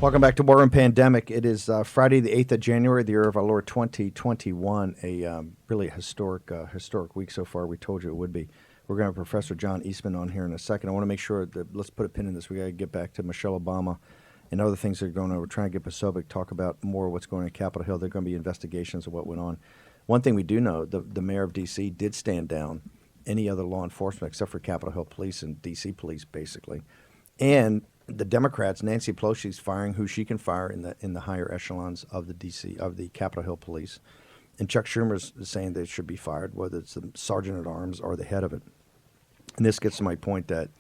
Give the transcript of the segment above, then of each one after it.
Welcome back to War Room Pandemic. It is Friday, the 8th of January, the year of our Lord 2021, a really historic week so far. We told you it would be. We're going to have Professor John Eastman on here in a second. I want to make sure that, let's put a pin in this. We got to get back to Michelle Obama and other things that are going on. We're trying to get Posobiec talk about more of what's going on in Capitol Hill. There are going to be investigations of what went on. One thing we do know, the mayor of D.C. did stand down any other law enforcement except for Capitol Hill Police and D.C. Police, basically. And the Democrats, Nancy Pelosi's firing who she can fire in the higher echelons of the Capitol Hill Police, and Chuck Schumer's saying they should be fired, whether it's the sergeant at arms or the head of it. And this gets to my point that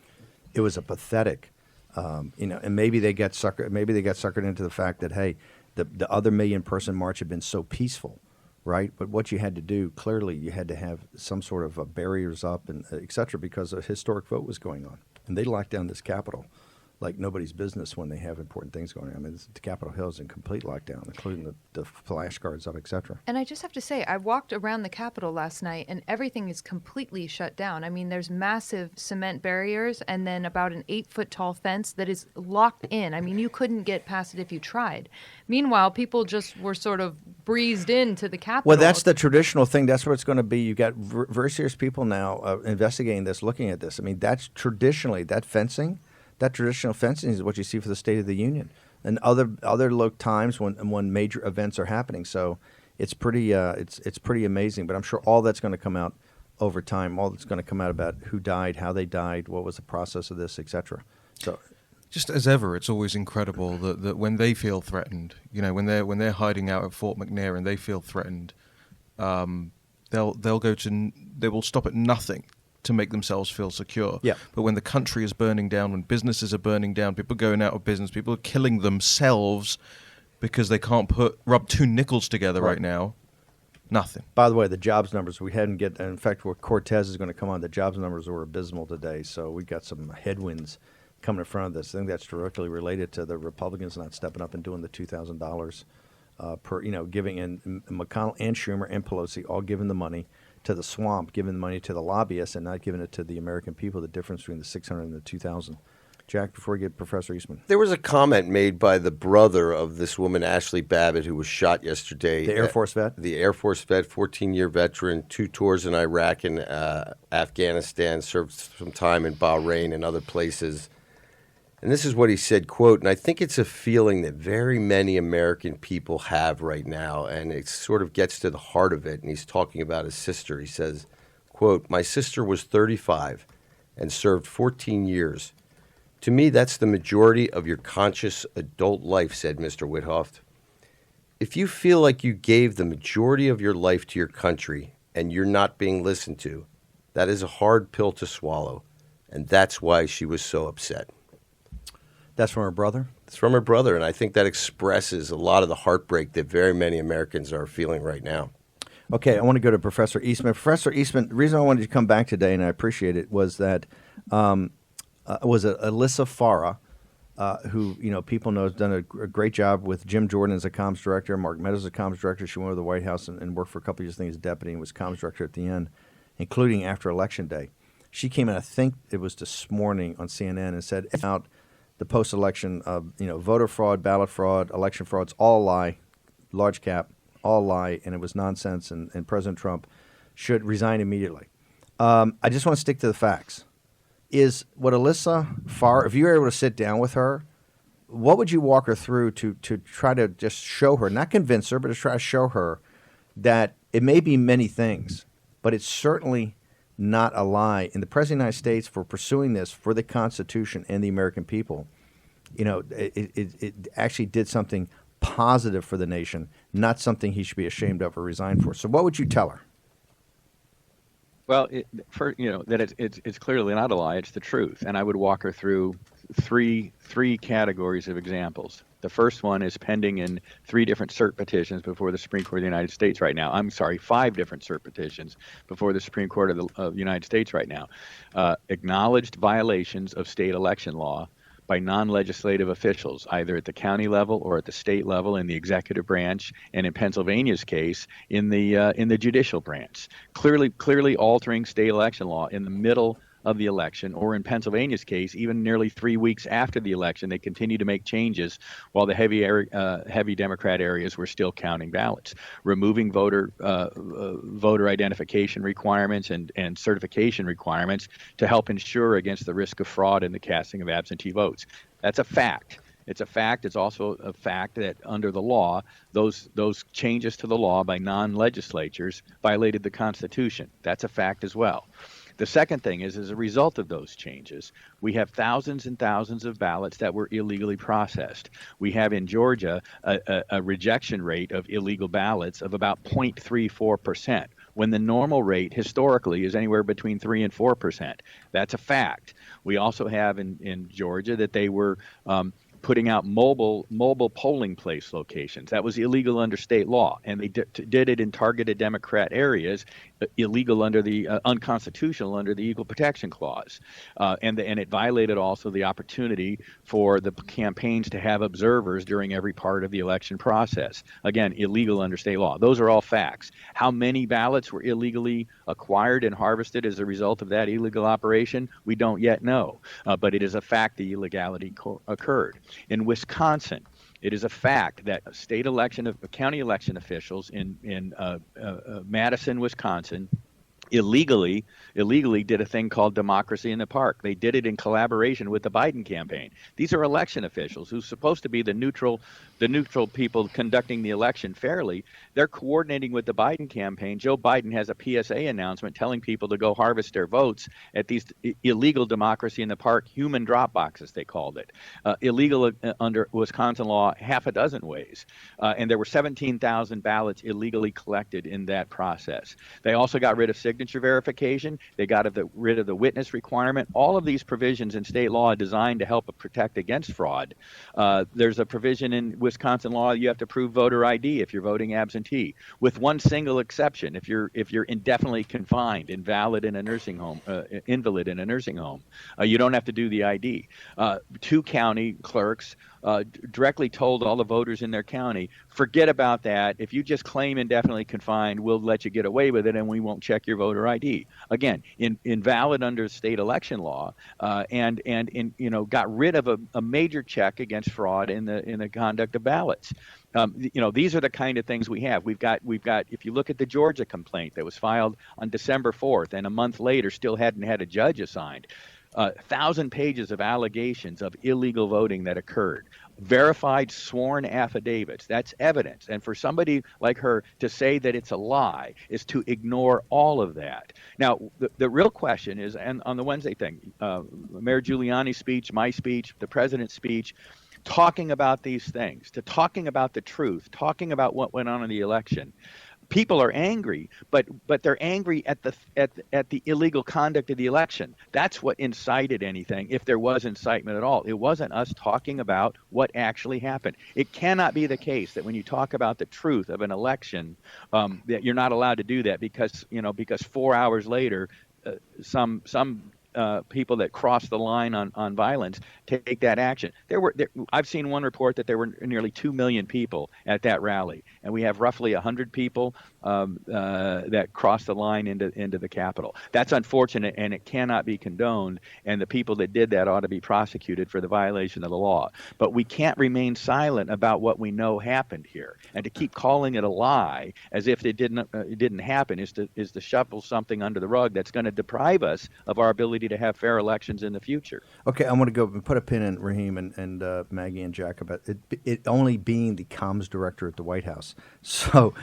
it was a pathetic, and maybe they got suckered into the fact that hey, the other million-person march had been so peaceful, right? But what you had to do, clearly, you had to have some sort of barriers up and et cetera, because a historic vote was going on, and they locked down this Capitol like nobody's business when they have important things going on. I mean, the Capitol Hill is in complete lockdown, including the flash guards up, et cetera. And I just have to say, I walked around the Capitol last night, and everything is completely shut down. I mean, there's massive cement barriers and then about an 8-foot-tall fence that is locked in. I mean, you couldn't get past it if you tried. Meanwhile, people just were sort of breezed into the Capitol. Well, that's the traditional thing. That's what it's going to be. You've got very serious people now investigating this, looking at this. I mean, that's traditionally, that traditional fencing is what you see for the State of the Union and other times when major events are happening. So it's pretty amazing. But I'm sure all that's going to come out over time. All that's going to come out about who died, how they died, what was the process of this, etc. So, just as ever, it's always incredible that when they feel threatened, when they're hiding out at Fort McNair and they feel threatened, they will stop at nothing to make themselves feel secure. Yeah. But when the country is burning down, when businesses are burning down, people are going out of business, people are killing themselves because they can't rub two nickels together right now, nothing. By the way, the jobs numbers, in fact, where Cortes is going to come on, the jobs numbers were abysmal today, so we got some headwinds coming in front of this. I think that's directly related to the Republicans not stepping up and doing the $2,000 per, giving, and McConnell and Schumer and Pelosi all giving the money to the swamp, giving the money to the lobbyists and not giving it to the American people, the difference between the 600 and the 2,000. Jack, before we get Professor Eastman. There was a comment made by the brother of this woman, Ashley Babbitt, who was shot yesterday. The Air Force vet? The Air Force vet, 14-year veteran, 2 tours in Iraq and Afghanistan, served some time in Bahrain and other places. And this is what he said, quote, and I think it's a feeling that very many American people have right now, and it sort of gets to the heart of it. And he's talking about his sister. He says, quote, my sister was 35 and served 14 years. To me, that's the majority of your conscious adult life, said Mr. Withoft. If you feel like you gave the majority of your life to your country and you're not being listened to, that is a hard pill to swallow. And that's why she was so upset. That's from her brother? It's from her brother, and I think that expresses a lot of the heartbreak that very many Americans are feeling right now. Okay, I want to go to Professor Eastman. Professor Eastman, the reason I wanted you to come back today, and I appreciate it, was that was Alyssa Farah, who people know has done a great job with Jim Jordan as a comms director, Mark Meadows as a comms director. She went over to the White House and worked for a couple of years, I think, as deputy, and was comms director at the end, including after Election Day. She came in, I think it was this morning on CNN, and said about the post-election voter fraud, ballot fraud, election fraud, it's all a lie, large cap, all a lie, and it was nonsense, and President Trump should resign immediately. I just want to stick to the facts. Is what Alyssa Farr, if you were able to sit down with her, what would you walk her through to try to just show her, not convince her, but to try to show her that it may be many things, but it's certainly not a lie. And the President of the United States, for pursuing this for the Constitution and the American people, it actually did something positive for the nation, not something he should be ashamed of or resign for. So what would you tell her? Well, that it's clearly not a lie; it's the truth. And I would walk her through three categories of examples. The first one is pending in 3 different cert petitions before the Supreme Court of the United States right now. 5 different cert petitions before the Supreme Court of the United States right now. Acknowledged violations of state election law by non-legislative officials, either at the county level or at the state level in the executive branch, and in Pennsylvania's case, in the judicial branch. Clearly altering state election law in the middle of the election, or in Pennsylvania's case, even nearly 3 weeks after the election, they continued to make changes while the heavy Democrat areas were still counting ballots, removing voter identification requirements and certification requirements to help ensure against the risk of fraud in the casting of absentee votes. That's a fact. It's a fact. It's also a fact that under the law, those changes to the law by non-legislatures violated the Constitution. That's a fact as well. The second thing is, as a result of those changes, we have thousands and thousands of ballots that were illegally processed. We have in Georgia a rejection rate of illegal ballots of about 0.34%, when the normal rate historically is anywhere between 3 and 4%. That's a fact. We also have in Georgia that they were putting out mobile polling place locations. That was illegal under state law, and they did it in targeted Democrat areas, illegal under the unconstitutional under the Equal Protection Clause, and it violated also the opportunity for the campaigns to have observers during every part of the election process. Again, illegal under state law. Those are all facts. How many ballots were illegally acquired and harvested as a result of that illegal operation? We don't yet know, but it is a fact the illegality occurred. In Wisconsin, it is a fact that county election officials in Madison, Wisconsin, illegally did a thing called Democracy in the Park. They did it in collaboration with the Biden campaign. These are election officials who's supposed to be the neutral people conducting the election fairly. They're coordinating with the Biden campaign. Joe Biden has a PSA announcement telling people to go harvest their votes at these illegal Democracy in the Park human drop boxes, they called it. Illegal under Wisconsin law half a dozen ways. And there were 17,000 ballots illegally collected in that process. They also got rid of signature verification. They got rid of the witness requirement. All of these provisions in state law are designed to help protect against fraud. There's a provision in Wisconsin law, you have to prove voter ID if you're voting absentee, with one single exception: if you're indefinitely confined, invalid in a nursing home, invalid in a nursing home, you don't have to do the ID. 2 county clerks directly told all the voters in their county, forget about that. If you just claim indefinitely confined, we'll let you get away with it, and we won't check your voter ID. Again, invalid under state election law, and got rid of a major check against fraud in the conduct of ballots. These are the kind of things we have. We've got. If you look at the Georgia complaint that was filed on December 4th, and a month later still hadn't had a judge assigned. 1,000 pages of allegations of illegal voting that occurred, verified sworn affidavits. That's evidence. And for somebody like her to say that it's a lie is to ignore all of that. Now, the real question is, and on the Wednesday thing, Mayor Giuliani's speech, my speech, the president's speech, talking about these things, talking about the truth, talking about what went on in the election. People are angry, but they're angry at the illegal conduct of the election. That's what incited anything, if there was incitement at all. It wasn't us talking about what actually happened. It cannot be the case that when you talk about the truth of an election, that you're not allowed to do that because 4 hours later, some people that cross the line on violence take that action. I've seen one report that there were nearly 2 million people at that rally, and we have roughly 100 people that crossed the line into the Capitol. That's unfortunate, and it cannot be condoned, and the people that did that ought to be prosecuted for the violation of the law. But we can't remain silent about what we know happened here, and to keep calling it a lie as if it didn't happen is to shovel something under the rug that's going to deprive us of our ability to have fair elections in the future. Okay, I want to go and put a pin in Raheem and Maggie and Jack about it only being the comms director at the White House. So,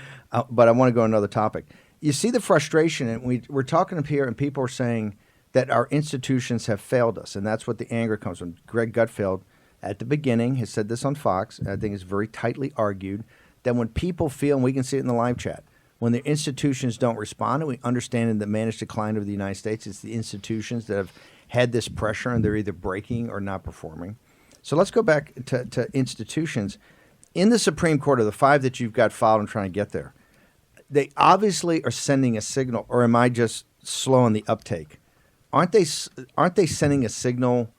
but I want to go another topic. You see the frustration, and we're talking up here, and people are saying that our institutions have failed us, and that's what the anger comes from. Greg Gutfeld, at the beginning, has said this on Fox, and I think it's very tightly argued, that when people feel, and we can see it in the live chat, when the institutions don't respond, and we understand in the managed decline of the United States, it's the institutions that have had this pressure, and they're either breaking or not performing. So let's go back to institutions. In the Supreme Court, of the 5 that you've got filed and trying to get there, they obviously are sending a signal, or am I just slow on the uptake? Aren't they sending a signal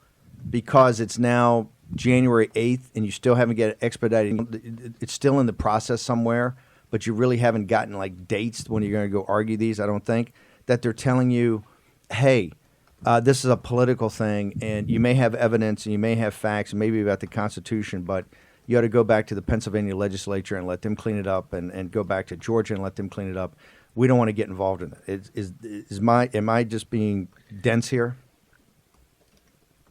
because it's now January 8th and you still haven't get it expedited? It's still in the process somewhere, but you really haven't gotten like dates when you're going to go argue these, I don't think, that they're telling you, hey, This is a political thing, and you may have evidence and you may have facts, maybe about the Constitution, but you ought to go back to the Pennsylvania legislature and let them clean it up, and go back to Georgia and let them clean it up. We don't want to get involved in it. Am I just being dense here?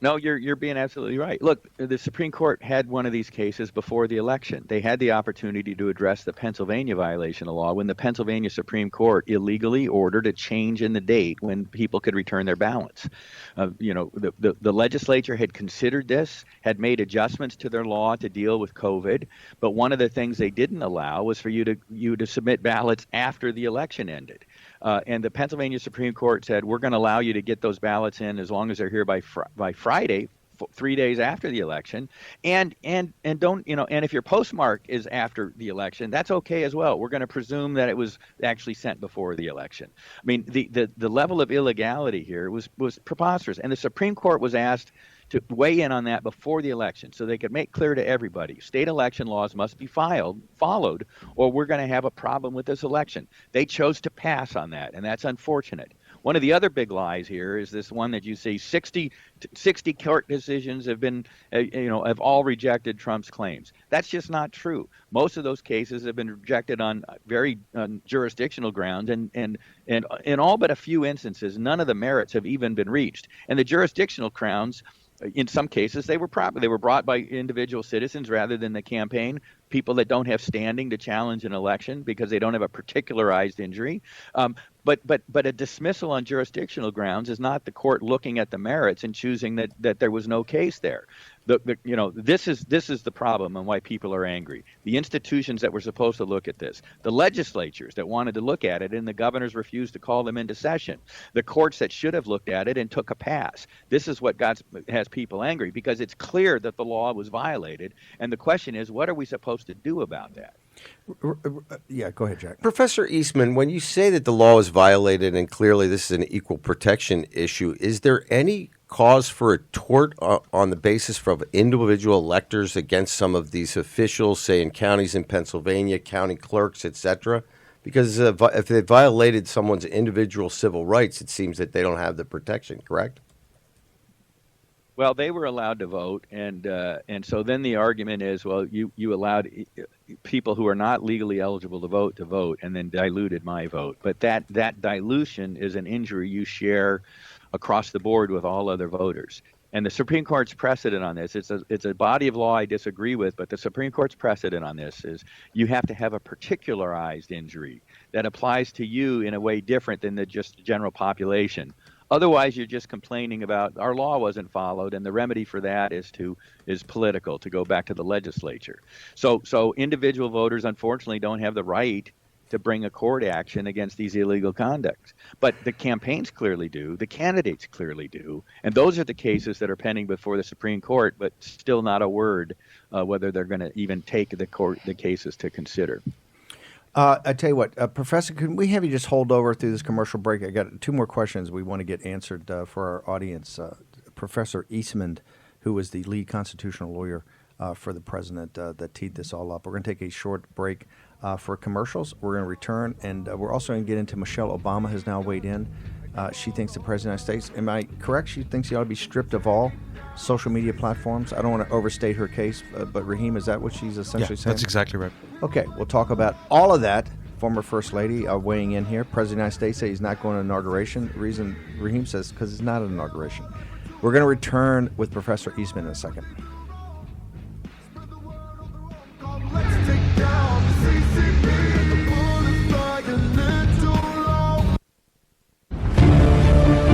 No, you're being absolutely right. Look, the Supreme Court had one of these cases before the election. They had the opportunity to address the Pennsylvania violation of law when the Pennsylvania Supreme Court illegally ordered a change in the date when people could return their ballots. The legislature had considered this, had made adjustments to their law to deal with COVID, but one of the things they didn't allow was for you to submit ballots after the election ended. And the Pennsylvania Supreme Court said, we're going to allow you to get those ballots in as long as they're here by Friday, 3 days after the election, and don't, and if your postmark is after the election, that's okay as well. We're going to presume that it was actually sent before the election. I mean, the level of illegality here was preposterous, and the Supreme Court was asked to weigh in on that before the election so they could make clear to everybody state election laws must be followed, or we're going to have a problem with this election. They chose to pass on that, and that's unfortunate. One of the other big lies here is this one that you see 60 court decisions have been, have all rejected Trump's claims. That's just not true. Most of those cases have been rejected on very jurisdictional grounds, and in all but a few instances, none of the merits have even been reached. And the jurisdictional grounds, in some cases, they were brought by individual citizens rather than the campaign, people that don't have standing to challenge an election because they don't have a particularized injury. But a dismissal on jurisdictional grounds is not the court looking at the merits and choosing that there was no case there. This is the problem and why people are angry. The institutions that were supposed to look at this, the legislatures that wanted to look at it, and the governors refused to call them into session. The courts that should have looked at it and took a pass. This is what has people angry because it's clear that the law was violated, and the question is, what are we supposed to do about that? Yeah, go ahead, Jack. Professor Eastman, when you say that the law is violated and clearly this is an equal protection issue, is there any cause for a tort on the basis of individual electors against some of these officials, say in counties in Pennsylvania, county clerks, etc.? Because if they violated someone's individual civil rights, it seems that they don't have the protection, correct? Well, they were allowed to vote, and so then the argument is, well, you allowed people who are not legally eligible to vote, and then diluted my vote. But that dilution is an injury you share across the board with all other voters. And the Supreme Court's precedent on this, it's a body of law I disagree with, but the Supreme Court's precedent on this is you have to have a particularized injury that applies to you in a way different than the just general population. Otherwise, you're just complaining about our law wasn't followed, and the remedy for that is political, to go back to the legislature. So individual voters, unfortunately, don't have the right to bring a court action against these illegal conducts. But the campaigns clearly do, the candidates clearly do, and those are the cases that are pending before the Supreme Court, but still not a word whether they're going to even take the cases to consider. I tell you what, Professor, can we have you just hold over through this commercial break? I got two more questions we want to get answered for our audience. Professor Eastman, who is the lead constitutional lawyer for the president that teed this all up. We're going to take a short break for commercials. We're going to return, and we're also going to get into Michelle Obama has now weighed in. She thinks the President of the United States, am I correct? She thinks he ought to be stripped of all social media platforms. I don't want to overstate her case, but Raheem, is that what she's essentially saying? That's exactly right. Okay, we'll talk about all of that. Former First Lady weighing in here. President of the United States says he's not going to inauguration. The reason Raheem says because it's not an inauguration. We're going to return with Professor Eastman in a second.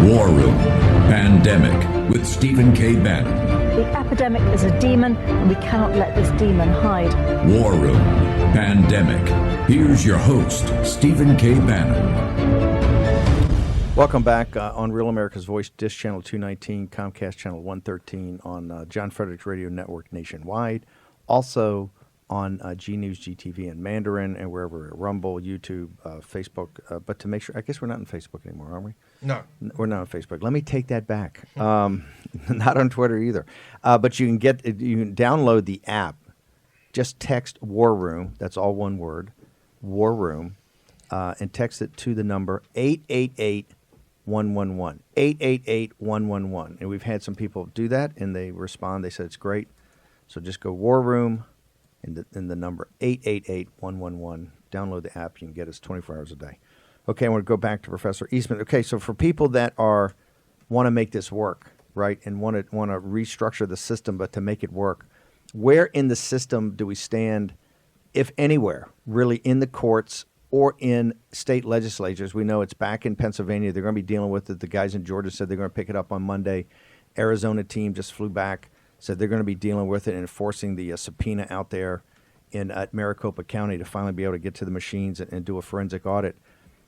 War Room Pandemic with Stephen K. Bannon. The epidemic is a demon, and we cannot let this demon hide. War Room Pandemic. Here's your host, Stephen K. Bannon. Welcome back on Real America's Voice, Dish Channel 219, Comcast Channel 113, on John Frederick's Radio Network nationwide. Also on G News, GTV, and Mandarin, and wherever, Rumble, YouTube, Facebook. But to make sure, I guess we're not on Facebook anymore, are we? No. We're not on Facebook. Let me take that back. Not on Twitter either. But you can download the app. Just text War Room. That's all one word, War Room, and text it to the number 888 111. 888-111. And we've had some people do that, and they respond. They said it's great. So just go War Room and the number 888-111. Download the app. You can get us 24 hours a day. Okay, I want to go back to Professor Eastman. Okay, so for people that want to make this work, right, and want to restructure the system, but to make it work, where in the system do we stand, if anywhere, really in the courts or in state legislatures? We know it's back in Pennsylvania. They're going to be dealing with it. The guys in Georgia said they're going to pick it up on Monday. Arizona team just flew back, said they're going to be dealing with it and enforcing the subpoena out there at Maricopa County to finally be able to get to the machines and do a forensic audit.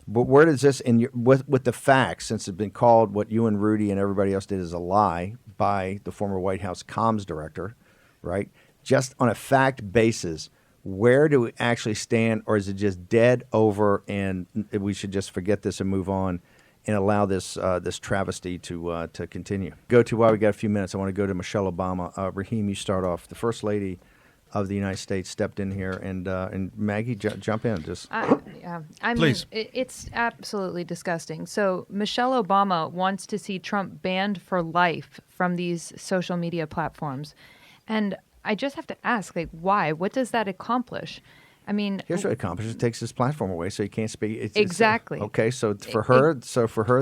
But where does this, with the facts, since it's been called what you and Rudy and everybody else did is a lie by the former White House comms director, right? Just on a fact basis, where do we actually stand, or is it just dead over and we should just forget this and move on and allow this travesty to continue? While we got a few minutes, I want to go to Michelle Obama. Raheem, you start off. The First Lady of the United States stepped in here, and Maggie, jump in. Just I Please. mean, it's absolutely disgusting. So Michelle Obama wants to see Trump banned for life from these social media platforms, and I just have to ask, why? What does that accomplish? I mean, here's what it accomplishes: it takes his platform away, so he can't speak. Exactly. Okay, so for her,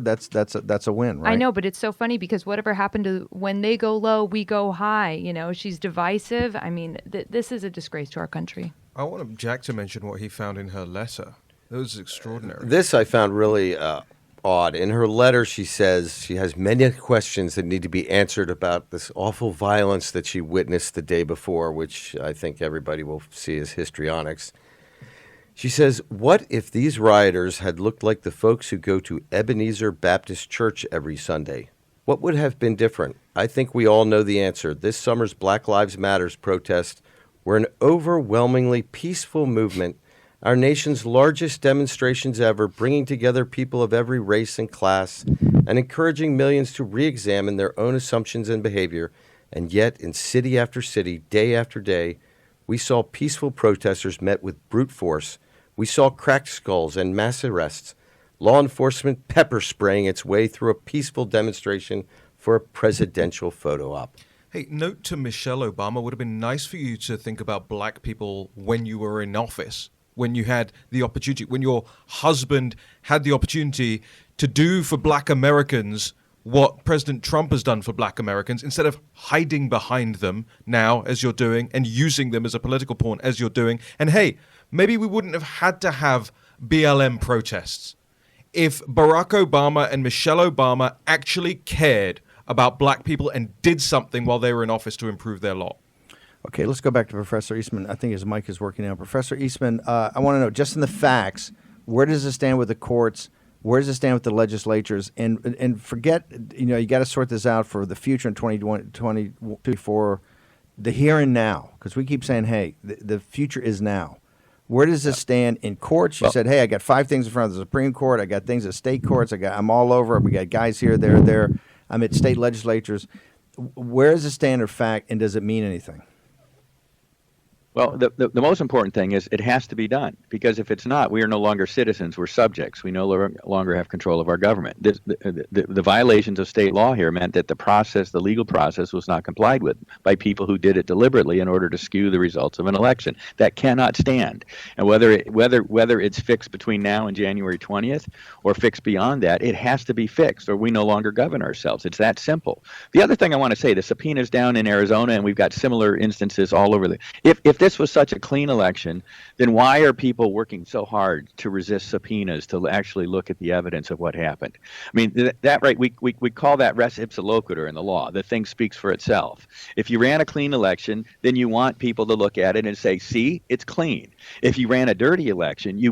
that's a win, right? I know, but it's so funny because whatever happened to when they go low, we go high. She's divisive. I mean, this is a disgrace to our country. I want Jack to mention what he found in her letter. It was extraordinary. This I found really odd. In her letter, she says she has many questions that need to be answered about this awful violence that she witnessed the day before, which I think everybody will see as histrionics. She says, what if these rioters had looked like the folks who go to Ebenezer Baptist Church every Sunday? What would have been different? I think we all know the answer. This summer's Black Lives Matters protests were an overwhelmingly peaceful movement, our nation's largest demonstrations ever, bringing together people of every race and class and encouraging millions to re-examine their own assumptions and behavior. And yet, in city after city, day after day, we saw peaceful protesters met with brute force. We saw cracked skulls and mass arrests, law enforcement pepper spraying its way through a peaceful demonstration for a presidential photo op. Hey, note to Michelle Obama, would have been nice for you to think about black people when you were in office, when you had the opportunity, when your husband had the opportunity to do for black Americans what President Trump has done for black Americans, instead of hiding behind them now, as you're doing, and using them as a political pawn, as you're doing. And hey, maybe we wouldn't have had to have BLM protests if Barack Obama and Michelle Obama actually cared about black people and did something while they were in office to improve their lot. Okay, let's go back to Professor Eastman. I think his mic is working now. Professor Eastman, I want to know, just in the facts, where does it stand with the courts? Where does it stand with the legislatures? And forget, you got to sort this out for the future in 2024, the here and now, because we keep saying, hey, the future is now. Where does this stand in courts? You said, hey, I got 5 things in front of the Supreme Court. I got things at state courts. I'm all over. We got guys here, there. I'm at state legislatures. Where is the standard fact, and does it mean anything? Well, the most important thing is it has to be done, because if it's not, we are no longer citizens, we're subjects. We no longer have control of our government. The violations of state law here meant that the legal process was not complied with by people who did it deliberately in order to skew the results of an election. That cannot stand. And whether it's fixed between now and January 20th or fixed beyond that, it has to be fixed, or we no longer govern ourselves. It's that simple. The other thing I want to say, the subpoena's down in Arizona, and we've got similar instances all over if this was such a clean election, then why are people working so hard to resist subpoenas to actually look at the evidence of what happened? I mean, we call that res ipsa loquitur in the law. The thing speaks for itself. If you ran a clean election, then you want people to look at it and say, see, it's clean. If you ran a dirty election, you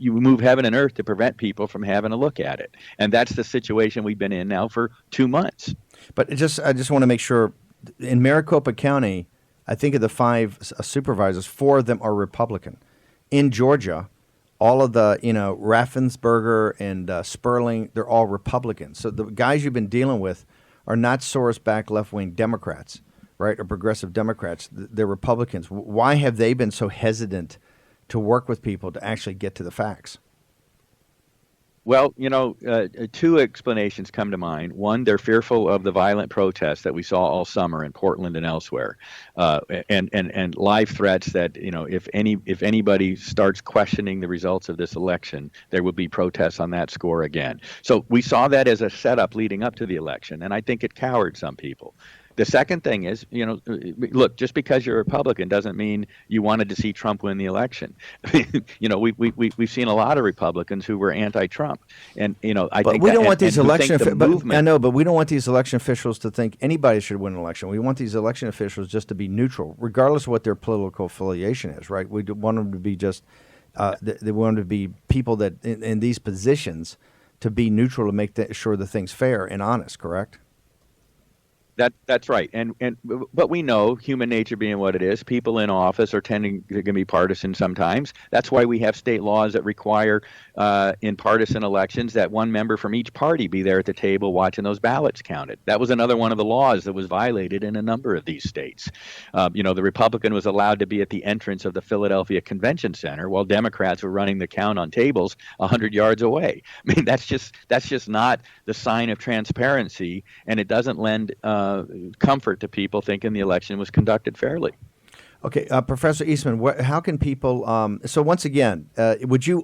move heaven and earth to prevent people from having a look at it. And that's the situation we've been in now for 2 months. But I just want to make sure, in Maricopa County, I think of the 5 supervisors, 4 of them are Republican. In Georgia, all of the, Raffensperger and Sperling, they're all Republicans. So the guys you've been dealing with are not Soros-backed left-wing Democrats, right, or progressive Democrats. They're Republicans. Why have they been so hesitant to work with people to actually get to the facts? Well, two explanations come to mind. One, they're fearful of the violent protests that we saw all summer in Portland and elsewhere, and live threats that if anybody starts questioning the results of this election, there will be protests on that score again. So we saw that as a setup leading up to the election, and I think it cowered some people. The second thing is, look, just because you're a Republican doesn't mean you wanted to see Trump win the election. We've seen a lot of Republicans who were anti-Trump, and I But think we that, don't want these and who election. think the But movement. I know, but we don't want these election officials to think anybody should win an election. We want these election officials just to be neutral, regardless of what their political affiliation is. Right? We want them to be just. They want them to be people that in these positions to be neutral to make sure the thing's fair and honest. Correct? That's right, but we know human nature being what it is, people in office are tending to be partisan sometimes. That's why we have state laws that require in partisan elections that one member from each party be there at the table watching those ballots counted. That was another one of the laws that was violated in a number of these states. The Republican was allowed to be at the entrance of the Philadelphia Convention Center while Democrats were running the count on tables 100 yards away. I mean, that's just not the sign of transparency, and it doesn't lend comfort to people thinking the election was conducted fairly. Okay, Professor Eastman, how can people? So once again, would you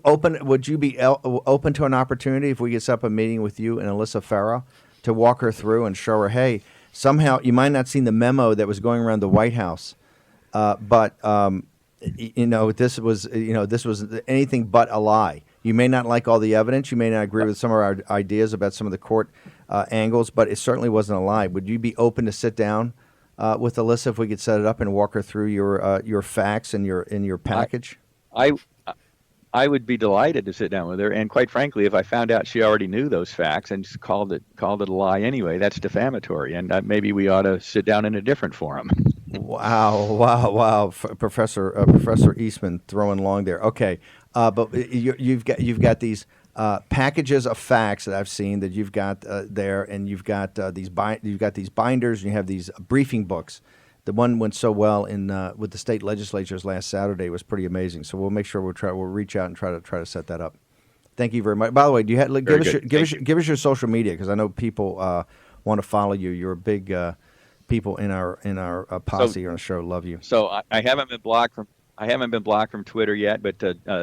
be open to an opportunity if we could set up a meeting with you and Alyssa Farah to walk her through and show her, hey, somehow you might not have seen the memo that was going around the White House, but this was anything but a lie. You may not like all the evidence. You may not agree with some of our ideas about some of the court angles, but it certainly wasn't a lie. Would you be open to sit down with Alyssa if we could set it up and walk her through your facts and your package? I would be delighted to sit down with her, and quite frankly, if I found out she already knew those facts and just called it a lie anyway, that's defamatory, and maybe we ought to sit down in a different forum. Wow, Professor Eastman throwing long there. Okay, but you've got these packages of facts that I've seen that you've got there, and you've got these binders, and you have these briefing books. The one went so well with the state legislatures last Saturday. It was pretty amazing. So we'll make sure we'll reach out and try to set that up. Thank you very much. By the way, do you give us your social media, because I know people want to follow you. You're a big people in our posse on the show. Love you. So I haven't been blocked from Twitter yet, but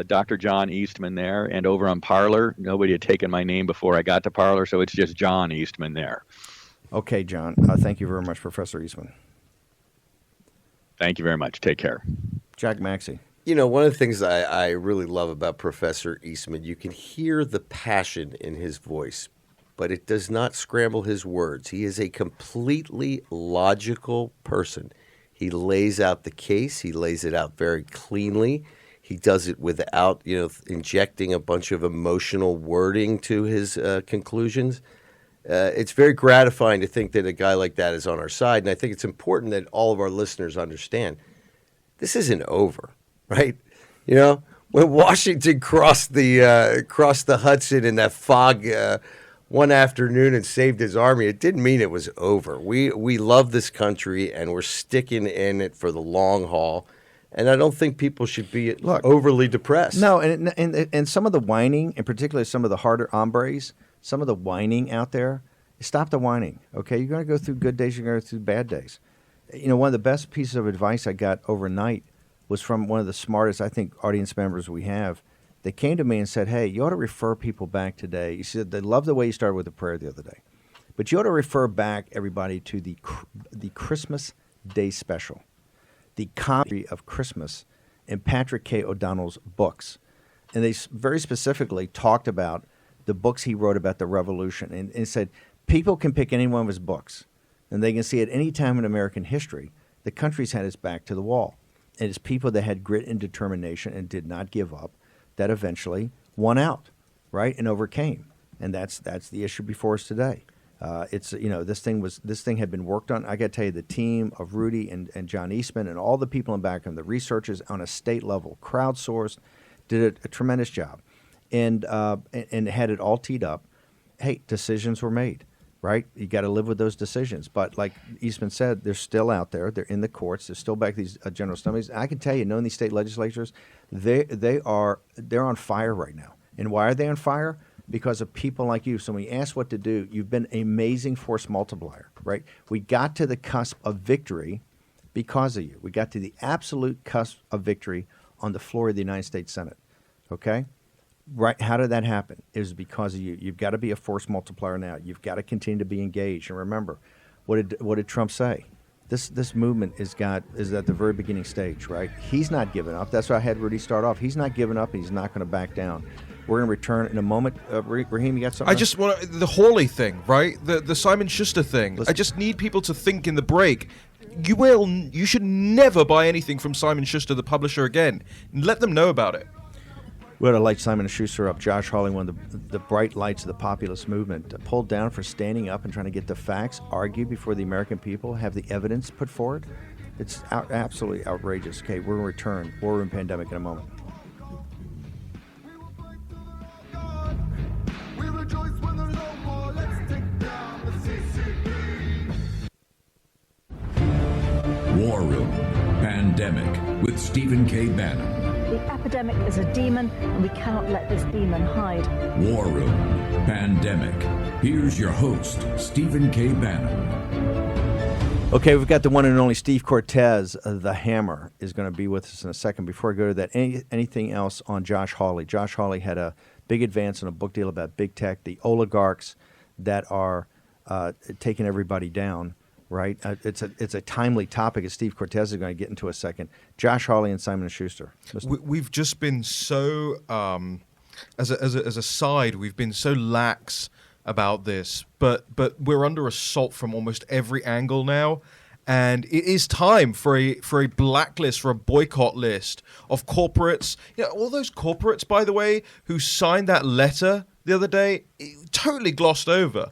Dr. John Eastman there, and over on Parler, nobody had taken my name before I got to Parler, so it's just John Eastman there. Okay, John. Thank you very much, Professor Eastman. Thank you very much. Take care. Jack Maxey. One of the things I really love about Professor Eastman, you can hear the passion in his voice, but it does not scramble his words. He is a completely logical person. He lays out the case. He lays it out very cleanly. He does it without, injecting a bunch of emotional wording to his conclusions. It's very gratifying to think that a guy like that is on our side, and I think it's important that all of our listeners understand this isn't over, right? When Washington crossed the Hudson in that fog one afternoon and saved his army, it didn't mean it was over. We love this country, and we're sticking in it for the long haul. And I don't think people should be overly depressed. No, and some of the whining, and particularly some of the harder hombres, some of the whining out there, stop the whining, okay? You're going to go through good days, you're going to go through bad days. One of the best pieces of advice I got overnight was from one of the smartest, I think, audience members we have. They came to me and said, hey, you ought to refer people back today. You said they love the way you started with the prayer the other day. But you ought to refer back, everybody, to the Christmas Day special, the commentary of Christmas in Patrick K. O'Donnell's books. And they very specifically talked about the books he wrote about the revolution, and said people can pick any one of his books, and they can see at any time in American history the country's had its back to the wall. And it's people that had grit and determination and did not give up that eventually won out, right, and overcame. And that's the issue before us today. This thing had been worked on. I got to tell you, the team of Rudy and John Eastman and all the people in background, the researchers on a state level, crowdsourced, did a tremendous job. And had it all teed up. Hey, decisions were made, right? You got to live with those decisions. But like Eastman said, they're still out there. They're in the courts. They're still back these general assemblies. I can tell you, knowing these state legislatures, they're on fire right now. And why are they on fire? because of people like you. So when we ask what to do, you've been an amazing force multiplier, right? We got to the cusp of victory because of you. We got to the absolute cusp of victory on the floor of the United States Senate, okay? Right? How did that happen? It was because of you. You've got to be a force multiplier now. You've got to continue to be engaged. And remember, what did Trump say? This movement is at the very beginning stage, right? He's not giving up. That's why I had Rudy start off. He's not giving up, and he's not going to back down. We're going to return in a moment. Raheem, you got something? I just want the Hawley thing, right? The Simon Schuster thing. I just need people to think in the break. You should never buy anything from Simon Schuster, the publisher, again. Let them know about it. We ought to light Simon & Schuster up. Josh Hawley, one of the bright lights of the populist movement, pulled down for standing up and trying to get the facts argued before the American people, have the evidence put forward. It's absolutely outrageous. Okay, we're going to return. War Room Pandemic in a moment. War Room Pandemic with Stephen K. Bannon. The epidemic is a demon, and we cannot let this demon hide. War Room Pandemic. Here's your host, Stephen K. Bannon. Okay, we've got the one and only Steve Cortes, the Hammer, is going to be with us in a second. Before I go to that, anything else on Josh Hawley? Josh Hawley had a big advance in a book deal about big tech, the oligarchs that are taking everybody down. Right, it's a timely topic, as Steve Cortes is going to get into a second. Josh Hawley and Simon & Schuster. We've just been so, as a side, we've been so lax about this, but we're under assault from almost every angle now, and it is time for a blacklist, for a boycott list of corporates. You know, all those corporates, by the way, who signed that letter the other day, totally glossed over.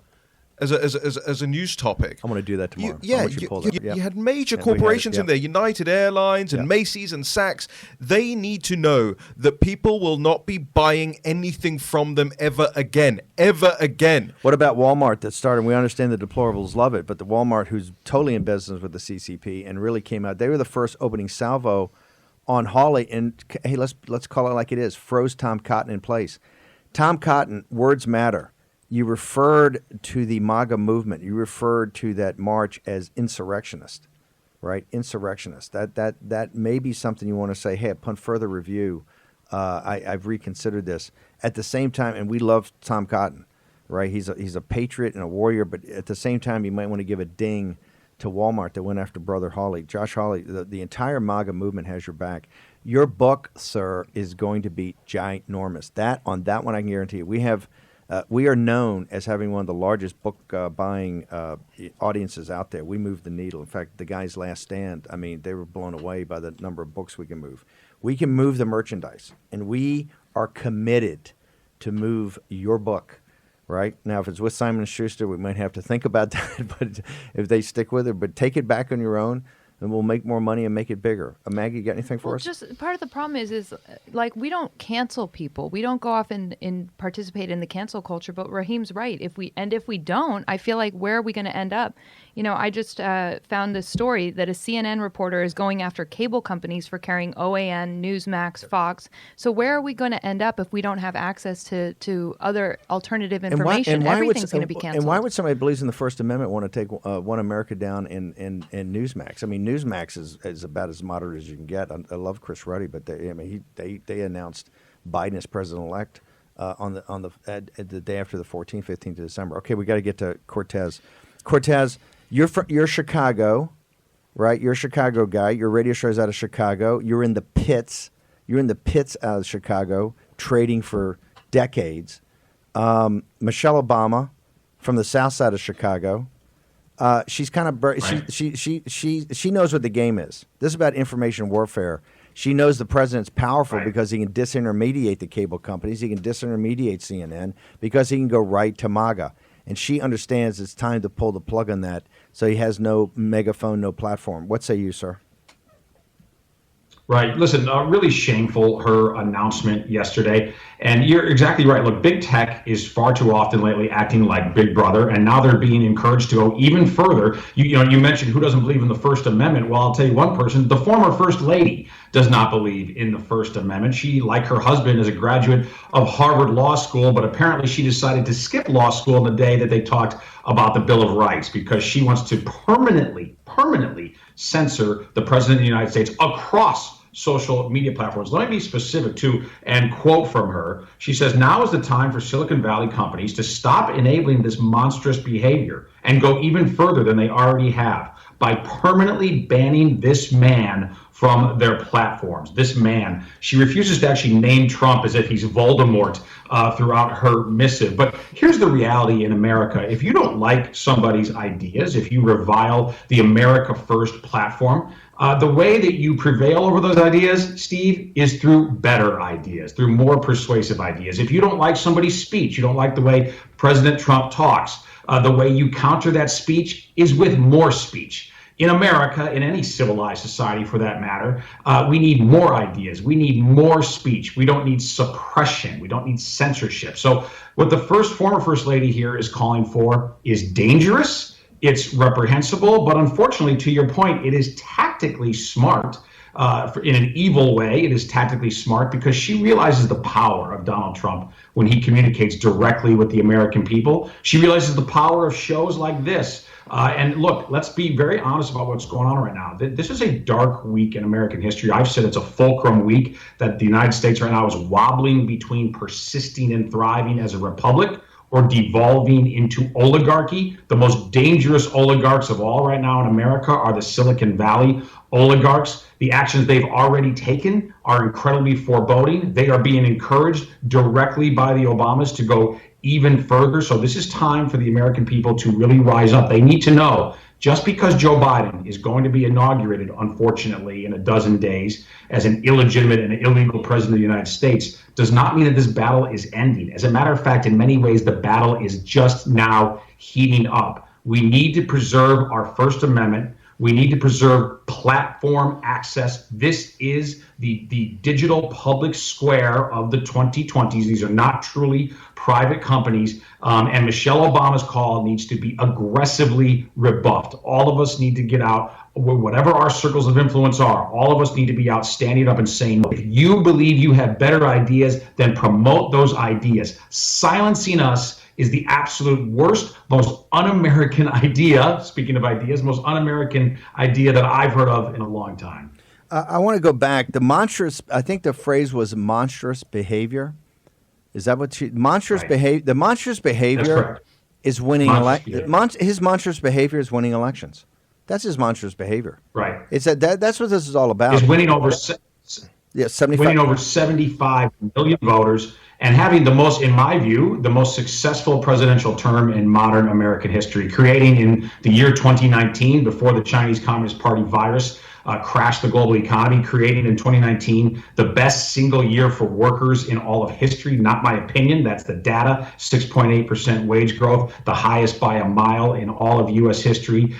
As a news topic. I'm going to do that tomorrow. You had major corporations in there, United Airlines and Macy's and Saks. They need to know that people will not be buying anything from them ever again. Ever again. What about Walmart that started? We understand the deplorables love it, but the Walmart who's totally in business with the CCP and really came out, they were the first opening salvo on Hawley, and hey, let's call it like it is, froze Tom Cotton in place. Tom Cotton, words matter. You referred to the MAGA movement. You referred to that march as insurrectionist, right? Insurrectionist. That may be something you want to say, hey, upon further review, I've reconsidered this. At the same time, and we love Tom Cotton, right? He's a patriot and a warrior, but at the same time, you might want to give a ding to Walmart that went after Brother Hawley. Josh Hawley, the entire MAGA movement has your back. Your book, sir, is going to be ginormous. On that one, I can guarantee you. We are known as having one of the largest book buying audiences out there. We move the needle. In fact, the guys' Last Stand, I mean, they were blown away by the number of books we can move. We can move the merchandise, and we are committed to move your book, right? Now, if it's with Simon & Schuster, we might have to think about that, but if they stick with it, but take it back on your own, and we'll make more money and make it bigger. Maggie, you got anything for us? Just part of the problem is like we don't cancel people. We don't go off and participate in the cancel culture. But Raheem's right. If we don't, I feel like where are we going to end up? You know, I just found this story that a CNN reporter is going after cable companies for carrying OAN, Newsmax, Fox. So where are we going to end up if we don't have access to other alternative information? Everything's going to be canceled. And why would somebody who believes in the First Amendment want to take One America down in Newsmax? I mean, Newsmax is about as moderate as you can get. I love Chris Ruddy, but they announced Biden as president-elect on the day after the 14th, 15th of December. Okay, we got to get to Cortes. Cortes, you're Chicago, right? You're a Chicago guy. Your radio show is out of Chicago. You're in the pits. You're in the pits out of Chicago, trading for decades. Michelle Obama from the south side of Chicago. She's kind of she knows what the game is. This is about information warfare. She knows the president's powerful because he can disintermediate the cable companies. He can disintermediate CNN because he can go right to MAGA. And she understands it's time to pull the plug on that. So he has no megaphone, no platform. What say you, sir? Right. Listen, really shameful, her announcement yesterday. And you're exactly right. Look, big tech is far too often lately acting like Big Brother, and now they're being encouraged to go even further. You mentioned who doesn't believe in the First Amendment. Well, I'll tell you one person, the former First Lady does not believe in the First Amendment. She, like her husband, is a graduate of Harvard Law School, but apparently she decided to skip law school on the day that they talked about the Bill of Rights because she wants to permanently censor the President of the United States across social media platforms. Let me be specific too and quote from her. She says, now is the time for Silicon Valley companies to stop enabling this monstrous behavior and go even further than they already have by permanently banning this man from their platforms. This man. She refuses to actually name Trump as if he's Voldemort throughout her missive. But here's the reality in America. If you don't like somebody's ideas, if you revile the America First platform, the way that you prevail over those ideas, Steve, is through better ideas, through more persuasive ideas. If you don't like somebody's speech, you don't like the way President Trump talks, the way you counter that speech is with more speech. In America, in any civilized society for that matter, we need more ideas. We need more speech. We don't need suppression. We don't need censorship. So what the former First Lady here is calling for is dangerous. It's reprehensible, but unfortunately, to your point, it is tactically smart. In an evil way, it is tactically smart because she realizes the power of Donald Trump when he communicates directly with the American people. She realizes the power of shows like this. And look, let's be very honest about what's going on right now. This is a dark week in American history. I've said it's a fulcrum week, that the United States right now is wobbling between persisting and thriving as a republic or devolving into oligarchy. The most dangerous oligarchs of all right now in America are the Silicon Valley oligarchs. The actions they've already taken are incredibly foreboding. They are being encouraged directly by the Obamas to go even further. So this is time for the American people to really rise up. They need to know, just because Joe Biden is going to be inaugurated, unfortunately, in a dozen days as an illegitimate and illegal president of the United States, does not mean that this battle is ending. As a matter of fact, in many ways, the battle is just now heating up. We need to preserve our First Amendment. We need to preserve platform access. This is the digital public square of the 2020s. These are not truly private companies. And Michelle Obama's call needs to be aggressively rebuffed. All of us need to get out, whatever our circles of influence are. All of us need to be out, standing up and saying, if you believe you have better ideas, then promote those ideas. Silencing us is the absolute worst, most un-American idea, speaking of ideas, most un-American idea that I've heard of in a long time. I want to go back. The monstrous, I think the phrase was monstrous behavior. Is that what monstrous behavior? The monstrous behavior is winning elections. His monstrous behavior is winning elections. That's his monstrous behavior. Right. It's that's what this is all about. Is winning over 75 million voters and having the most, in my view, the most successful presidential term in modern American history, creating in the year 2019, before the Chinese Communist Party virus crashed the global economy, creating in 2019 the best single year for workers in all of history. Not my opinion, that's the data. 6.8% wage growth, the highest by a mile in all of U.S. history.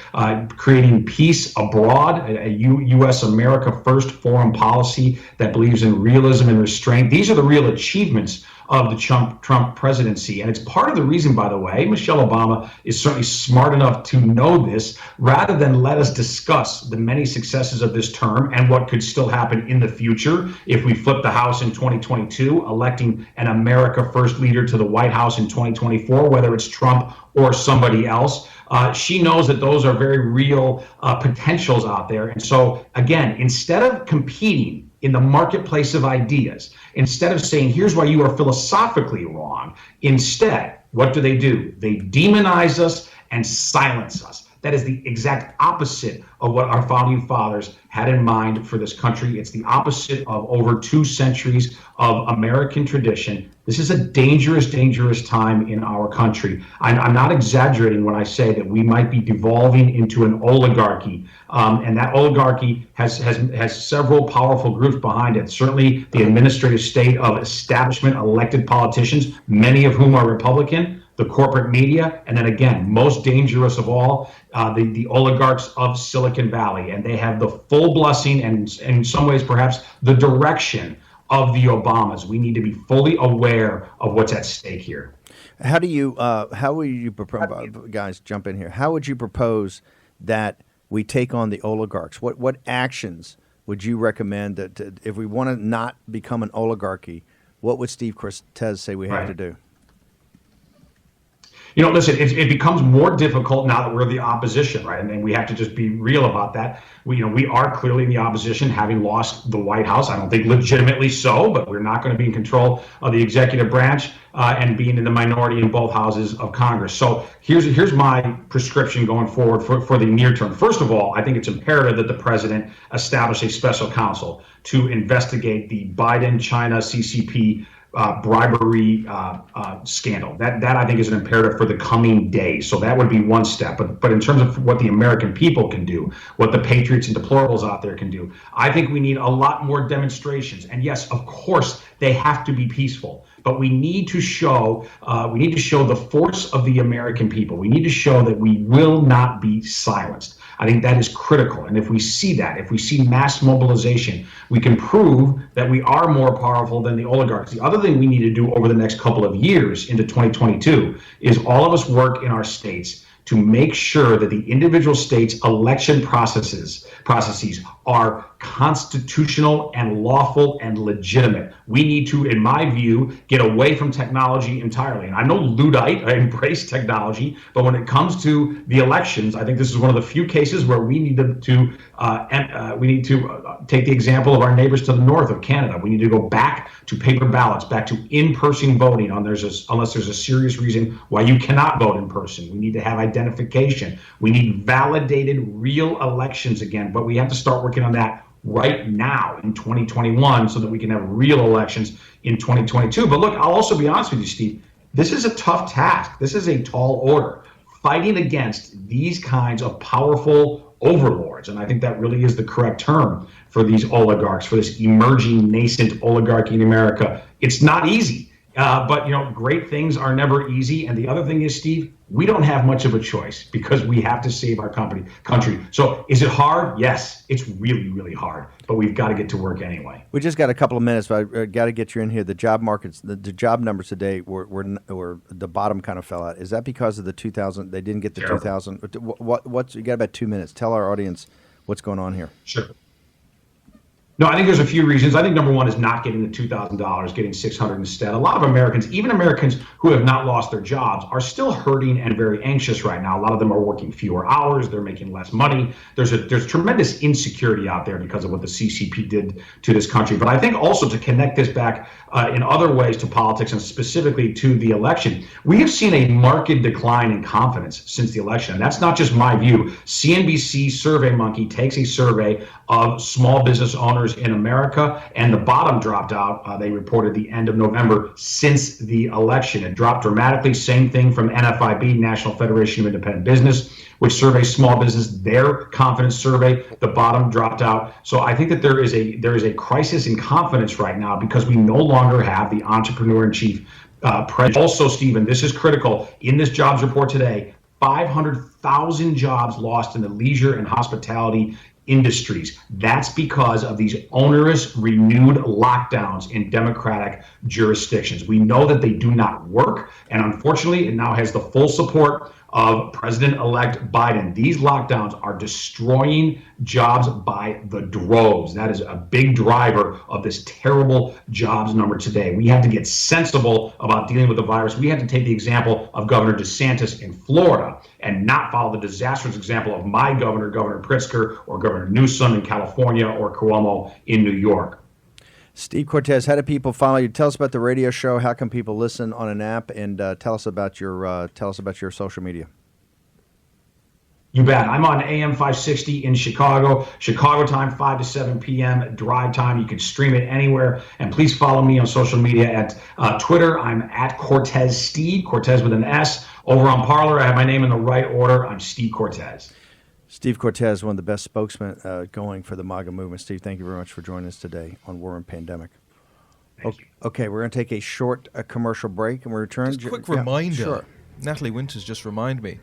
Creating peace abroad, a U.S. America First foreign policy that believes in realism and restraint. These are the real achievements of the Trump presidency. And it's part of the reason, by the way, Michelle Obama is certainly smart enough to know this, rather than let us discuss the many successes of this term and what could still happen in the future if we flip the House in 2022, electing an America First leader to the White House in 2024, whether it's Trump or somebody else. She knows that those are very real potentials out there. And so, again, instead of competing in the marketplace of ideas, instead of saying, here's why you are philosophically wrong, instead, what do? They demonize us and silence us. That is the exact opposite of what our founding fathers had in mind for this country. It's the opposite of over 2 centuries of American tradition. This is a dangerous, dangerous time in our country. I'm not exaggerating when I say that we might be devolving into an oligarchy, and that oligarchy has several powerful groups behind it. Certainly the administrative state of establishment elected politicians, many of whom are Republican, the corporate media, and then again, most dangerous of all, the oligarchs of Silicon Valley. And they have the full blessing and in some ways perhaps the direction of the Obamas. We need to be fully aware of what's at stake here. How do you, how would you propose, guys, jump in here. How would you propose that we take on the oligarchs? What actions would you recommend that if we want to not become an oligarchy, what would Steve Cortes say we have to do? Listen, it becomes more difficult now that we're the opposition, right? And we have to just be real about that. We are clearly in the opposition, having lost the White House. I don't think legitimately so, but we're not going to be in control of the executive branch and being in the minority in both houses of Congress. So here's my prescription going forward for the near term. First of all, I think it's imperative that the president establish a special counsel to investigate the Biden-China CCP bribery scandal. That I think is an imperative for the coming days. So that would be one step. But in terms of what the American people can do, what the patriots and deplorables out there can do, I think we need a lot more demonstrations. And yes, of course, they have to be peaceful. But we need to show the force of the American people. We need to show that we will not be silenced. I think that is critical. And if we see that, if we see mass mobilization, we can prove that we are more powerful than the oligarchs. The other thing we need to do over the next couple of years into 2022 is all of us work in our states to make sure that the individual states' election processes are constitutional and lawful and legitimate. We need to, in my view, get away from technology entirely. And I'm no Luddite, I embrace technology, but when it comes to the elections, I think this is one of the few cases where we need to take the example of our neighbors to the north of Canada. We need to go back to paper ballots, back to in-person voting unless there's a serious reason why you cannot vote in person. We need to have identification. We need validated real elections again, but we have to start working on that right now in 2021 so that we can have real elections in 2022. But look, I'll also be honest with you, Steve, this is a tough task. This is a tall order, fighting against these kinds of powerful overlords. And I think that really is the correct term for these oligarchs, for this emerging nascent oligarchy in America. It's not easy. But great things are never easy. And the other thing is, Steve, we don't have much of a choice because we have to save our country. So is it hard? Yes, it's really, really hard. But we've got to get to work anyway. We just got a couple of minutes, but I got to get you in here. The job markets, the job numbers today were the bottom kind of fell out. Is that because of the 2000? They didn't get the 2000. What's you got about 2 minutes? Tell our audience what's going on here. Sure. No, I think there's a few reasons. I think number one is not getting the $2,000, getting $600 instead. A lot of Americans, even Americans who have not lost their jobs, are still hurting and very anxious right now. A lot of them are working fewer hours. They're making less money. There's tremendous insecurity out there because of what the CCP did to this country. But I think also to connect this back in other ways to politics and specifically to the election, we have seen a marked decline in confidence since the election. And that's not just my view. CNBC SurveyMonkey takes a survey of small business owners in America, and the bottom dropped out. They reported the end of November since the election. It dropped dramatically. Same thing from NFIB, National Federation of Independent Business, which surveys small business. Their confidence survey, the bottom dropped out. So I think that there is a crisis in confidence right now because we no longer have the entrepreneur-in-chief president. Also, Stephen, this is critical. In this jobs report today, 500,000 jobs lost in the leisure and hospitality industries. That's because of these onerous, renewed lockdowns in democratic jurisdictions. We know that they do not work, and unfortunately, it now has the full support of President-elect Biden. These lockdowns are destroying jobs by the droves. That is a big driver of this terrible jobs number today. We have to get sensible about dealing with the virus. We have to take the example of Governor DeSantis in Florida and not follow the disastrous example of my governor, Governor Pritzker, or Governor Newsom in California, or Cuomo in New York. Steve Cortes, how do people follow you? Tell us about the radio show. How can people listen on an app? And tell us about your social media. You bet. I'm on AM 560 in Chicago time, 5 to 7 p.m. drive time. You can stream it anywhere. And please follow me on social media at Twitter. I'm at Cortes Steve, Cortes with an S. Over on Parler, I have my name in the right order. I'm Steve Cortes. Steve Cortes, one of the best spokesmen going for the MAGA movement. Steve, thank you very much for joining us today on War and Pandemic. Okay, we're going to take a short commercial break, and we return. Just a quick reminder. Sure. Natalie Winters just reminded me.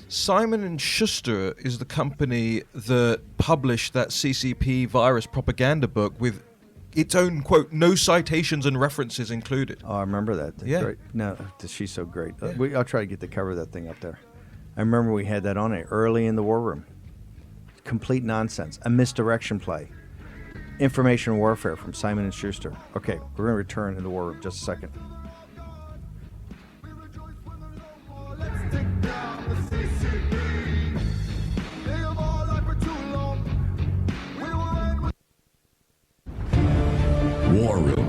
Simon & Schuster is the company that published that CCP virus propaganda book with its own, quote, no citations and references included. Oh, I remember that. Yeah. Great. No, she's so great. I'll try to get the cover of that thing up there. I remember we had that on it early in the war room. Complete nonsense. A misdirection play. Information warfare from Simon & Schuster. Okay, we're going to return to the war room just a second. War Room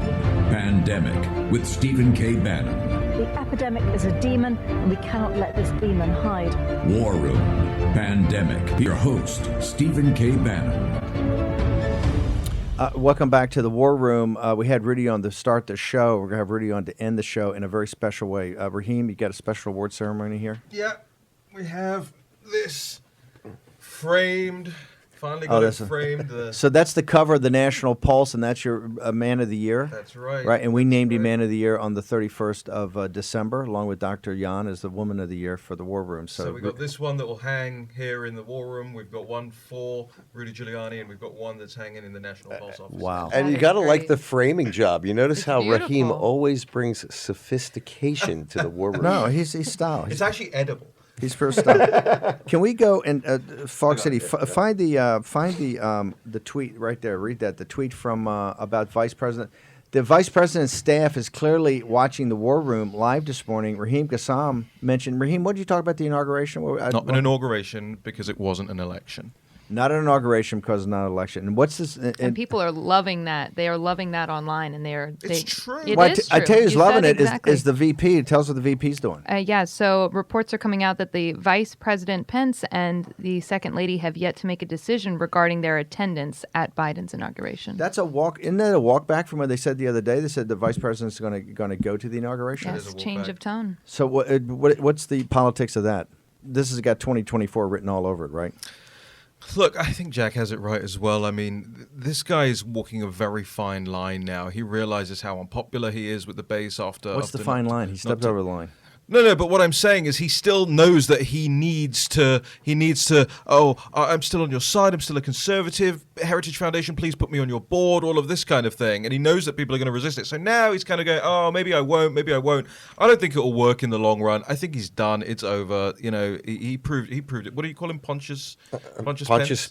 Pandemic with Stephen K. Bannon. The epidemic is a demon, and we cannot let this demon hide. War Room Pandemic. Your host, Stephen K. Bannon. Welcome back to the War Room. We had Rudy on to start the show. We're going to have Rudy on to end the show in a very special way. Raheem, you got a special award ceremony here? Yeah, we have this framed. Finally got it framed. So that's the cover of the National Pulse, and that's your Man of the Year? That's right. Right, and we named you Man of the Year on the 31st of December, along with Dr. Jan as the Woman of the Year for the War Room. So we've got this one that will hang here in the War Room. We've got one for Rudy Giuliani, and we've got one that's hanging in the National Pulse office. Wow. And That you is got to like great. the framing job. You notice It's how Raheem beautiful. always brings sophistication to the war room. No, he's style. It's actually edible. He's first up. Can we go and Fog City find the tweet right there? Read that. The tweet from about Vice President. The Vice President's staff is clearly watching the War Room live this morning. Raheem Kassam mentioned. Raheem, what did you talk about the inauguration? Not an inauguration because it wasn't an election. Not an inauguration because it's not an election. And what's this? And people are loving that. They are loving that online, and It's true. It Well, is I true. tell you who's loving said it is exactly. is the VP. Tell us what the VP's doing. Yeah, so reports are coming out that the Vice President Pence and the Second Lady have yet to make a decision regarding their attendance at Biden's inauguration. That's a walk. Isn't that a walk back from what they said the other day? They said the Vice President's going to go to the inauguration. Yes, change of tone. So what's the politics of that? This has got 2024 written all over it, right? Look, I think Jack has it right as well. I mean, this guy is walking a very fine line now. He realizes how unpopular he is with the base after... What's the after fine not- line? He not stepped to- over the line. No, but what I'm saying is he still knows that he needs to, I'm still on your side, I'm still a conservative, Heritage Foundation, please put me on your board, all of this kind of thing. And he knows that people are going to resist it. So now he's kind of going, oh, maybe I won't. I don't think it will work in the long run. I think he's done. It's over. You know, he proved it. What do you call him? Pontius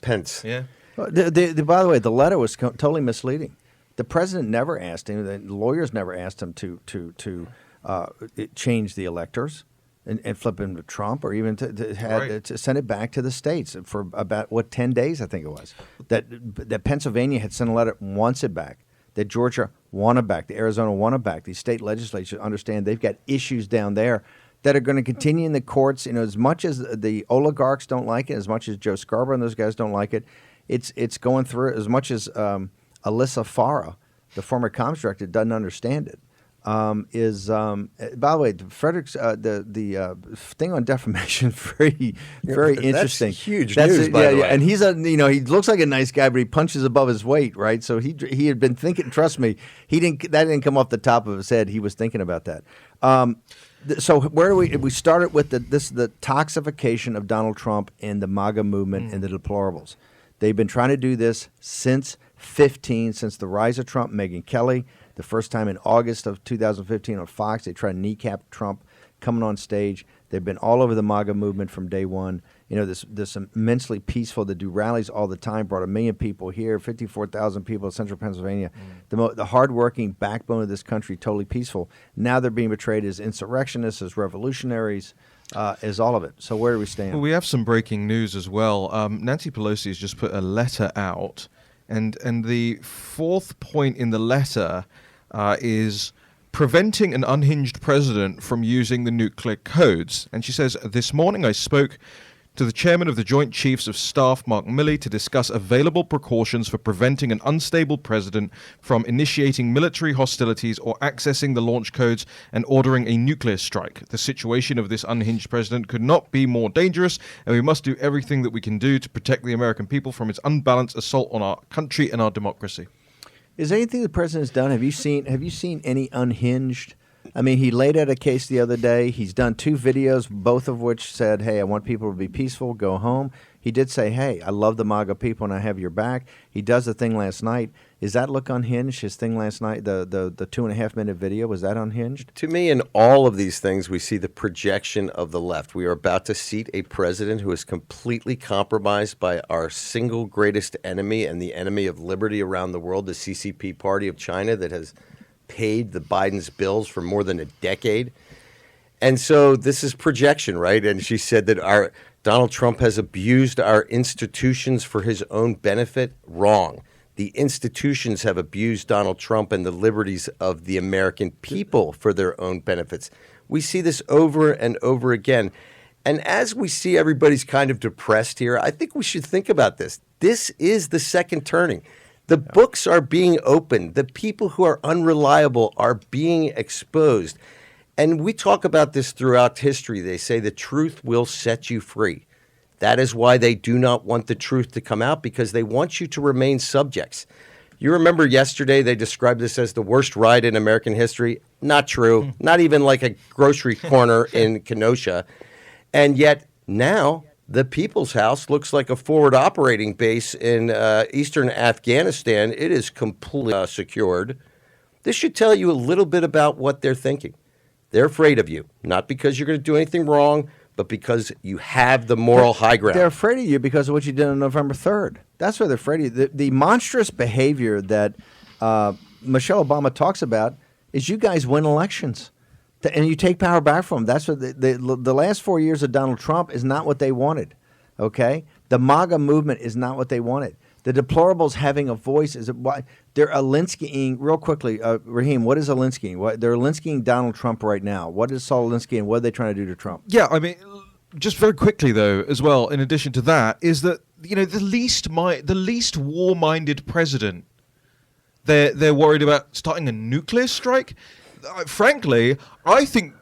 Pence. Yeah. By the way, the letter was totally misleading. The president never asked him. The lawyers never asked him to change the electors and flip him to Trump, or even to send it back to the states for about 10 days, I think it was. That Pennsylvania had sent a letter, wants it back. That Georgia want it back. The Arizona want it back. These state legislatures understand they've got issues down there that are going to continue in the courts. You know, as much as the oligarchs don't like it, as much as Joe Scarborough and those guys don't like it, it's going through. As much as Alyssa Farah, the former comms director, doesn't understand it. By the way, Frederick's the thing on defamation very interesting. That's huge news, by the way. And he's he looks like a nice guy, but he punches above his weight, right? So he had been thinking. Trust me, that didn't come off the top of his head. He was thinking about that. So where do we started with the toxification of Donald Trump and the MAGA movement and the deplorables. They've been trying to do this since the rise of Trump. Megyn Kelly. The first time in August of 2015 on Fox, they tried to kneecap Trump coming on stage. They've been all over the MAGA movement from day one. You know, this immensely peaceful. They do rallies all the time. Brought 1 million people here, 54,000 people in central Pennsylvania. The hardworking backbone of this country, totally peaceful. Now they're being portrayed as insurrectionists, as revolutionaries, as all of it. So where do we stand? Well, we have some breaking news as well. Nancy Pelosi has just put a letter out, and the fourth point in the letter is preventing an unhinged president from using the nuclear codes. And she says, this morning I spoke to the chairman of the Joint Chiefs of Staff, Mark Milley, to discuss available precautions for preventing an unstable president from initiating military hostilities or accessing the launch codes and ordering a nuclear strike. The situation of this unhinged president could not be more dangerous, and we must do everything that we can do to protect the American people from its unbalanced assault on our country and our democracy. Is there anything the president's done? Have you seen any unhinged? I mean, he laid out a case the other day. He's done 2 videos, both of which said, hey, I want people to be peaceful, go home. He did say, hey, I love the MAGA people and I have your back. He does the thing last night. Is that look unhinged? His thing last night, the 2.5-minute video, was that unhinged? To me, in all of these things, we see the projection of the left. We are about to seat a president who is completely compromised by our single greatest enemy and the enemy of liberty around the world, the CCP party of China that has paid the Biden's bills for more than a decade. And so this is projection, right? And she said that Donald Trump has abused our institutions for his own benefit. Wrong. The institutions have abused Donald Trump and the liberties of the American people for their own benefits. We see this over and over again. And as we see everybody's kind of depressed here, I think we should think about this. This is the second turning. The books are being opened. The people who are unreliable are being exposed. And we talk about this throughout history. They say the truth will set you free. That is why they do not want the truth to come out, because they want you to remain subjects. You remember yesterday they described this as the worst ride in American history? Not true. Not even like a grocery corner in Kenosha. And yet now the People's House looks like a forward operating base in eastern Afghanistan. It is completely secured. This should tell you a little bit about what they're thinking. They're afraid of you, not because you're going to do anything wrong, but because you have the moral high ground. They're afraid of you because of what you did on November 3rd. That's why they're afraid of you. The monstrous behavior that Michelle Obama talks about is you guys win elections. And you take power back from them. That's what the last 4 years of Donald Trump is not what they wanted, okay? The MAGA movement is not what they wanted. The deplorables having a voice is why they're Alinskying real quickly. Raheem, what is Alinskying? They're Alinskying Donald Trump right now. What is Saul Alinsky and what are they trying to do to Trump? Yeah, I mean, just very quickly though, as well. In addition to that, is that the least war-minded president, they're worried about starting a nuclear strike. Frankly, I think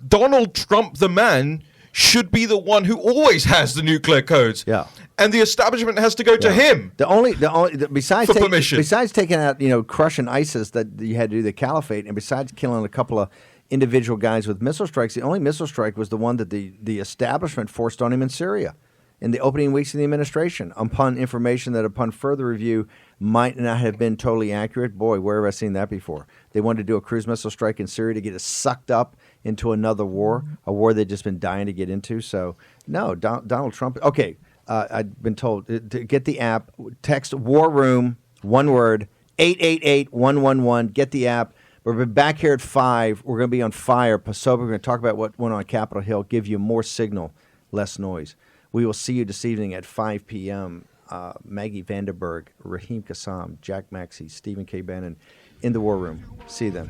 Donald Trump, the man, should be the one who always has the nuclear codes. Yeah. And the establishment has to go to him. Besides permission. Besides taking out, crushing ISIS that you had to do the caliphate, and besides killing a couple of individual guys with missile strikes, the only missile strike was the one that the establishment forced on him in Syria in the opening weeks of the administration, upon information that upon further review might not have been totally accurate. Boy, where have I seen that before? They wanted to do a cruise missile strike in Syria to get us sucked up into another war, a war they'd just been dying to get into. So, no, Donald Trump. Okay, I've been told to get the app, text War Room, one word, 888-111, get the app. We're back here at 5. We're going to be on fire. Pasoba, we're going to talk about what went on Capitol Hill, give you more signal, less noise. We will see you this evening at 5 p.m. Maggie Vanderberg, Raheem Kassam, Jack Maxey, Stephen K. Bannon in the War Room. See you then.